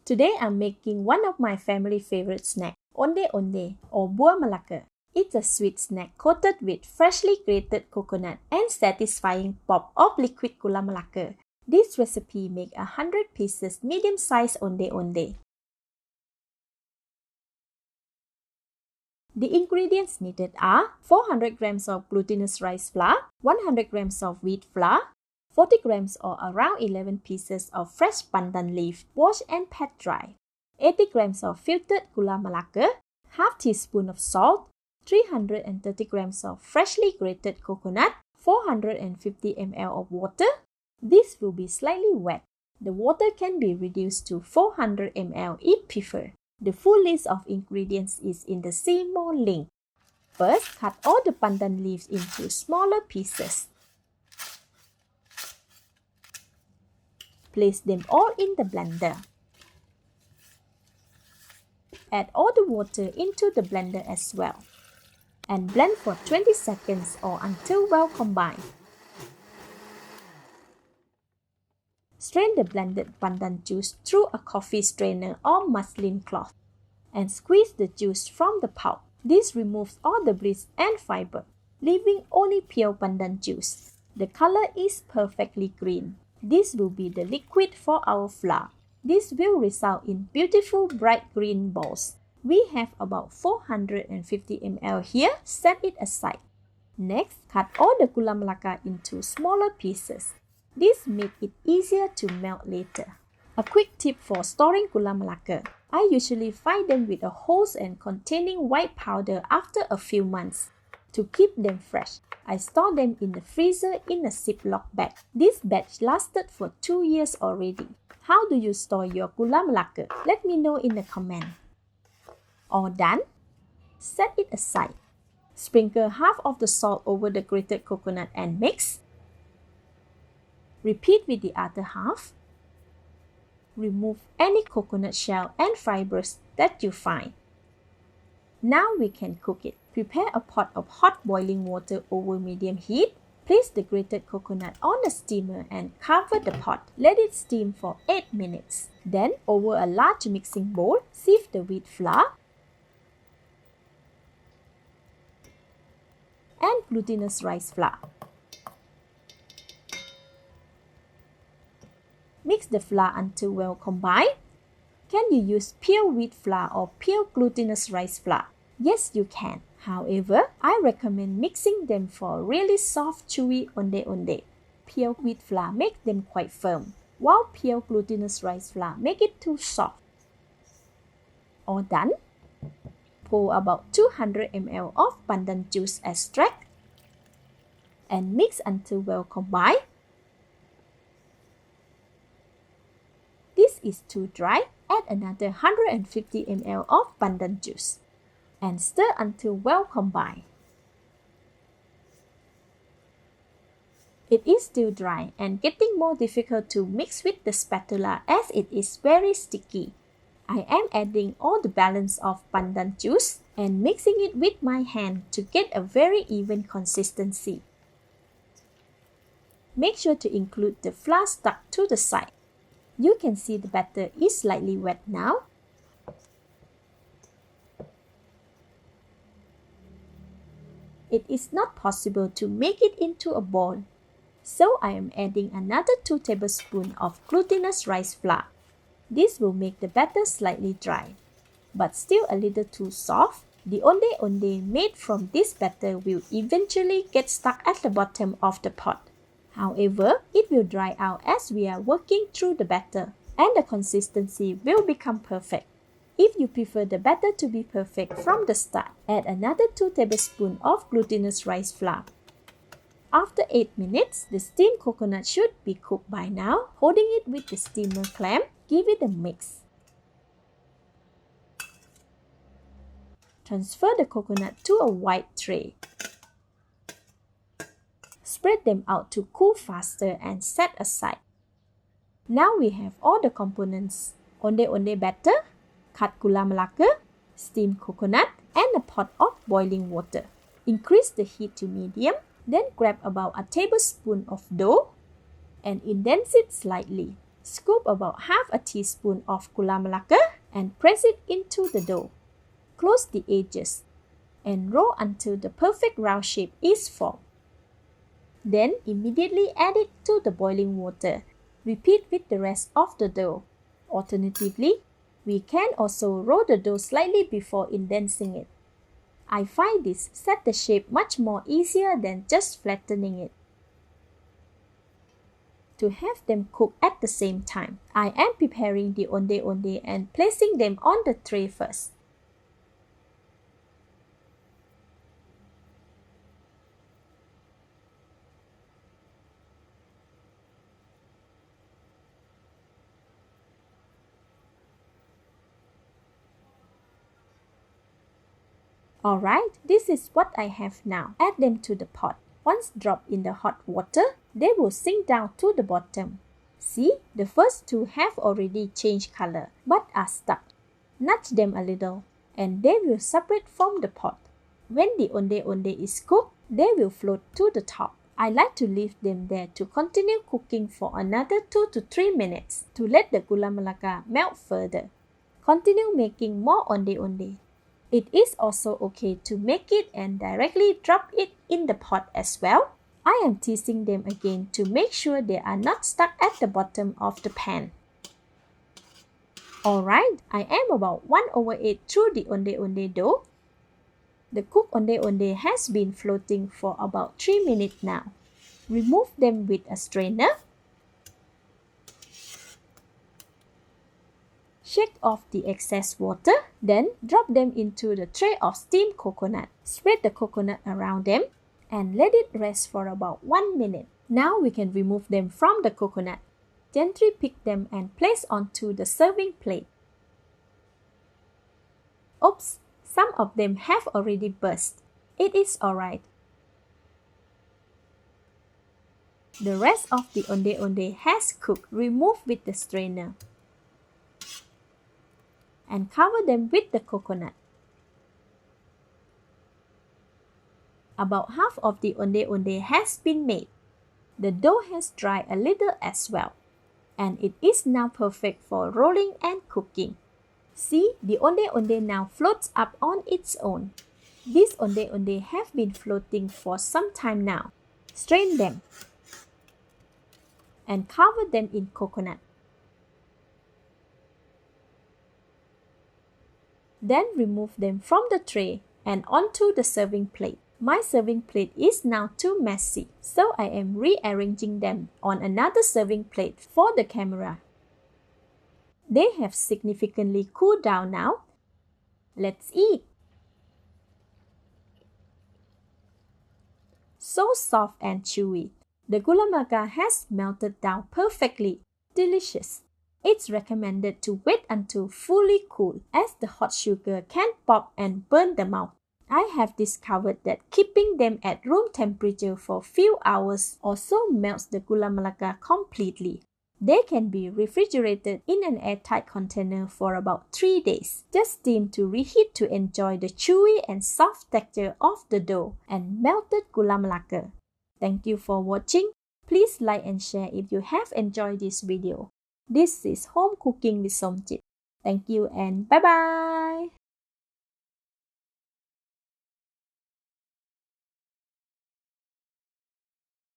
Today I'm making one of my family favorite snacks, Onde Onde or Buah Melaka. It's a sweet snack coated with freshly grated coconut and satisfying pop of liquid gula Melaka. This recipe makes 100 pieces medium-sized Onde Onde. The ingredients needed are 400 grams of glutinous rice flour, 100 grams of wheat flour, 40 grams or around 11 pieces of fresh pandan leaf, washed and pat dry, 80 grams of filtered gula Melaka, half teaspoon of salt, 330 grams of freshly grated coconut, 450 ml of water. This will be slightly wet. The water can be reduced to 400 ml if preferred. The full list of ingredients is in the See More link. First, cut all the pandan leaves into smaller pieces. Place them all in the blender. Add all the water into the blender as well. And blend for 20 seconds or until well combined. Strain the blended pandan juice through a coffee strainer or muslin cloth and squeeze the juice from the pulp. This removes all the grit and fiber, leaving only pure pandan juice. The color is perfectly green. This will be the liquid for our flour. This will result in beautiful bright green balls. We have about 450 ml here. Set it aside. Next, cut all the gula Melaka into smaller pieces. This makes it easier to melt later. A quick tip for storing gula Melaka. I usually find them with a holes and containing white powder after a few months. To keep them fresh, I store them in the freezer in a Ziploc bag. This batch lasted for 2 years already. How do you store your gula Melaka? Let me know in the comment. All done? Set it aside. Sprinkle half of the salt over the grated coconut and mix. Repeat with the other half. Remove any coconut shell and fibers that you find. Now we can cook it. Prepare a pot of hot boiling water over medium heat. Place the grated coconut on the steamer and cover the pot. Let it steam for 8 minutes. Then, over a large mixing bowl, sieve the wheat flour and glutinous rice flour. Mix the flour until well combined. Can you use pure wheat flour or pure glutinous rice flour? Yes, you can. However, I recommend mixing them for a really soft, chewy Onde Onde. Pure wheat flour makes them quite firm, while pure glutinous rice flour make it too soft. All done? Pour about 200 ml of pandan juice extract and mix until well combined. This is too dry. Add another 150 ml of pandan juice and stir until well combined. It is still dry and getting more difficult to mix with the spatula as it is very sticky. I am adding all the balance of pandan juice and mixing it with my hand to get a very even consistency. Make sure to include the flour stuck to the side. You can see the batter is slightly wet now. It is not possible to make it into a ball, so I am adding another 2 tablespoons of glutinous rice flour. This will make the batter slightly dry, but still a little too soft. The Onde Onde made from this batter will eventually get stuck at the bottom of the pot. However, it will dry out as we are working through the batter, and the consistency will become perfect. If you prefer the batter to be perfect from the start, add another 2 tablespoons of glutinous rice flour. After 8 minutes, the steamed coconut should be cooked by now. Holding it with the steamer clamp, give it a mix. Transfer the coconut to a white tray. Spread them out to cool faster and set aside. Now we have all the components: Onde Onde batter, cut gula Melaka, steamed coconut, and a pot of boiling water. Increase the heat to medium, then grab about a tablespoon of dough and indent it slightly. Scoop about half a teaspoon of gula melaka and press it into the dough. Close the edges and roll until the perfect round shape is formed. Then immediately add it to the boiling water. Repeat with the rest of the dough. Alternatively, we can also roll the dough slightly before indenting it. I find this set the shape much more easier than just flattening it. To have them cook at the same time, I am preparing the onde onde and placing them on the tray first. Alright, this is what I have now. Add them to the pot. Once dropped in the hot water, they will sink down to the bottom. See, the first two have already changed color but are stuck. Nudge them a little and they will separate from the pot. When the onde onde is cooked, they will float to the top. I like to leave them there to continue cooking for another 2 to 3 minutes to let the gula melaka melt further. Continue making more onde onde. It is also okay to make it and directly drop it in the pot as well. I am teasing them again to make sure they are not stuck at the bottom of the pan. Alright, I am about 1/8 through the onde onde dough. The cooked onde onde has been floating for about 3 minutes now. Remove them with a strainer. Shake off the excess water, then drop them into the tray of steamed coconut. Spread the coconut around them and let it rest for about 1 minute. Now we can remove them from the coconut. Gently pick them and place onto the serving plate. Oops, some of them have already burst. It is alright. The rest of the onde onde has cooked. Remove with the strainer and cover them with the coconut. About half of the onde onde has been made. The dough has dried a little as well, and it is now perfect for rolling and cooking. See, the onde onde now floats up on its own. These onde onde have been floating for some time now. Strain them and cover them in coconut. Then remove them from the tray and onto the serving plate. My serving plate is now too messy, so I am rearranging them on another serving plate for the camera. They have significantly cooled down now. Let's eat! So soft and chewy. The gula melaka has melted down perfectly. Delicious! It's recommended to wait until fully cool, as the hot sugar can pop and burn the mouth. I have discovered that keeping them at room temperature for a few hours also melts the gula melaka completely. They can be refrigerated in an airtight container for about 3 days. Just steam to reheat to enjoy the chewy and soft texture of the dough and melted gula melaka. Thank you for watching. Please like and share if you have enjoyed this video. This is Home Cooking with Somjit. Thank you and bye-bye!